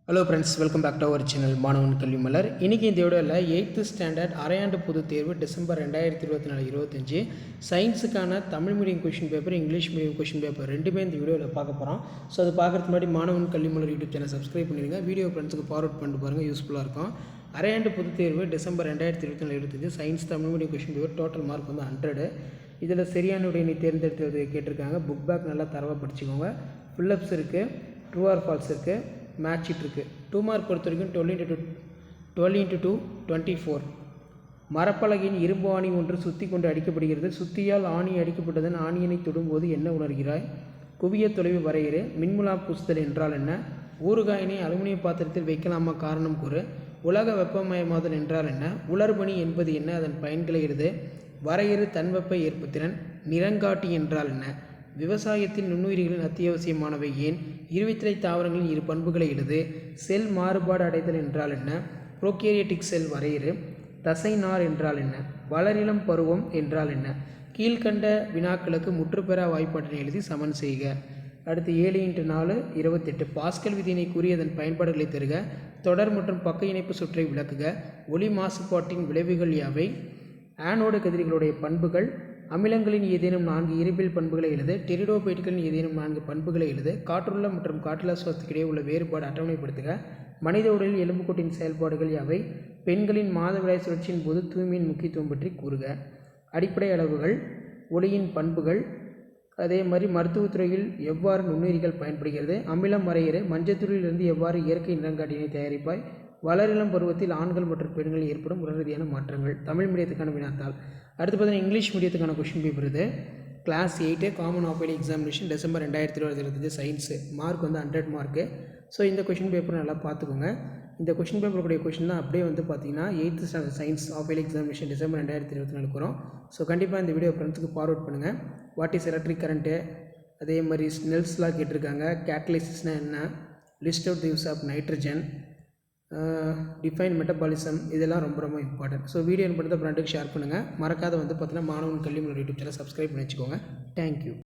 Hello friends, welcome back to our channel மாணவன் கல்வி மலர். இன்றைக்கி இந்த வீடியோவில் 8th ஸ்டாண்டர்ட் அரையாண்டு பொதுத் தேர்வு டிசம்பர் 2024-25 சயின்ஸுக்கான Tamil medium question paper, English medium question paper ரெண்டுமே இந்த வீடியோவில் பார்க்க போகிறோம். ஸோ அது பார்க்குறதுக்கு முன்னாடி மாணவன் கல்வி மலர் யூடியூப் சேனல் சப்ஸ்கிரைப் பண்ணிடுங்க. வீடியோ ஃப்ரெண்ட்ஸுக்கு ஃபார்வர்ட் பண்ணிட்டு பாருங்கள், யூஸ்ஃபுல்லாக இருக்கும். அரையாண்டு பொதுத் தேர்வு December 2024-25 science Tamil medium question paper total mark வந்து 100. இதில் சரியான விடையினை தேர்ந்தெடுத்து கேட்டிருக்காங்க. புக் பேக் நல்லா தரவாக படிச்சுக்கோங்க. ஃபில்லப்ஸ் இருக்குது, ட்ரூ ஆர் ஃபால்ஸ் இருக்குது, மேட்ச் இட் இருக்குது. 2 மார்க் பொறுத்த வரைக்கும் 12 into 2 24. மரப்பலகையின் இரும்பு ஆணி ஒன்று சுற்றி கொண்டு அடிக்கப்படுகிறது. சுத்தியால் ஆணி அடிக்கப்பட்டதன் ஆணியினை தொடும்போது என்ன உணர்கிறாய்? குவிய தொலைவு வரையறு. மின்முலா பூசுதல் என்றால் என்ன? ஊறுகாயினை அலுமினிய பாத்திரத்தில் வைக்கலாமா? காரணம் கூறு. உலக வெப்பமயமாதல் என்றால் என்ன? உலர்பனி என்பது என்ன? அதன் பயன்களை எழுது. வரையறு தன்வெப்ப ஏற்புத்திறன். நிறங்காட்டி என்றால் என்ன? விவசாயத்தில் நுண்ணுயிரிகளின் அத்தியாவசியமானவை ஏன்? இருவித்திலை தாவரங்களின் இரு பண்புகளை எழுது. செல் மாறுபாடு அடைதல் என்றால் என்ன? புரோகேரியட்டிக் செல் வரையறு. தசை நார் என்றால் என்ன? வளரிளம் பருவம் என்றால் என்ன? கீழ்கண்ட வினாக்களுக்கு முற்றுப்பெறா வாய்ப்பாட்டினை எழுதி சமன் செய்க. அடுத்து 7 into 4 28. பாஸ்கல் விதியினை கூறியதன் பயன்பாடுகளை தருக. தொடர் மற்றும் பக்க இணைப்பு சுற்றை விளக்குக. ஒளி மாசுபாட்டின் விளைவுகள் யாவை? ஆனோடு கதிர்களுடைய பண்புகள். அமிலங்களின் ஏதேனும் 4 இயற்பியல் பண்புகளை எழுது. டெரிடோபைட்டுகளின் ஏதேனும் 4 பண்புகளை எழுது. காற்றுள்ள மற்றும் காற்றில்லா சுவாசத்துக்கிடையே உள்ள வேறுபாடு அட்டவணைப்படுத்துக. மனித உடலில் எலும்புக்கூட்டின் செயல்பாடுகள் யாவை? பெண்களின் மாதவிடாய் சுழற்சியின் போது தூய்மையின் முக்கியத்துவம் பற்றி கூறுக. அடிப்படை அளவுகள். ஒளியின் பண்புகள். அதே மாதிரி மருத்துவத்துறையில் எவ்வாறு நுண்ணுயிரிகள் பயன்படுகிறது? அமிலம் வரையறு. மஞ்சத்தூளிலிருந்து எவ்வாறு இயற்கை நிறங்காட்டினை தயாரிப்பாய்? வளரிளம் பருவத்தில் ஆண்கள் மற்றும் பெண்களில் ஏற்படும் உடல்ரீதியான மாற்றங்கள். தமிழ் மீடியத்துக்கான வினாத்தாள். அடுத்து பார்த்தீங்கன்னா இங்கிலீஷ் மீடியத்துக்கான கொஷின் பேப்பர் இது. Class 8 common of examination December 2025 science. Mark வந்து 100 மார்க்கு. ஸோ இந்த கொஷின் பேப்பர் நல்லா பார்த்துக்கோங்க. இந்த கொஷின் பேப்பருடைய கொஷின் தான் அப்படியே வந்து பார்த்தீங்கன்னா 8th standard science of examination December 2024 வரும். ஸோ கண்டிப்பாக இந்த வீடியோ ஃப்ரெண்ட்ஸுக்கு ஃபார்வர்ட் பண்ணுங்கள். வாட் இஸ் எலக்ட்ரிக் கரண்ட்டு, அதே மாதிரி ஸ்னெல்ஸ்லாம் கேட்டிருக்காங்க. கேட்டலிசிஸ்னால் என்ன? List out the use of nitrogen, define metabolism, இதெல்லாம் ரொம்ப ரொம்ப இம்பார்ட்டன்ட். ஸோ வீடியோ பண்ணுறத ஃப்ரெண்டுக்கு ஷேர் பண்ணுங்கள். மறக்காத வந்து பார்த்தீங்கன்னா மாணவன் கல்வி மலர் யூடியூப் சேனல் சப்ஸ்கிரைப் பண்ணி வச்சுக்கோங்க. தேங்க்யூ.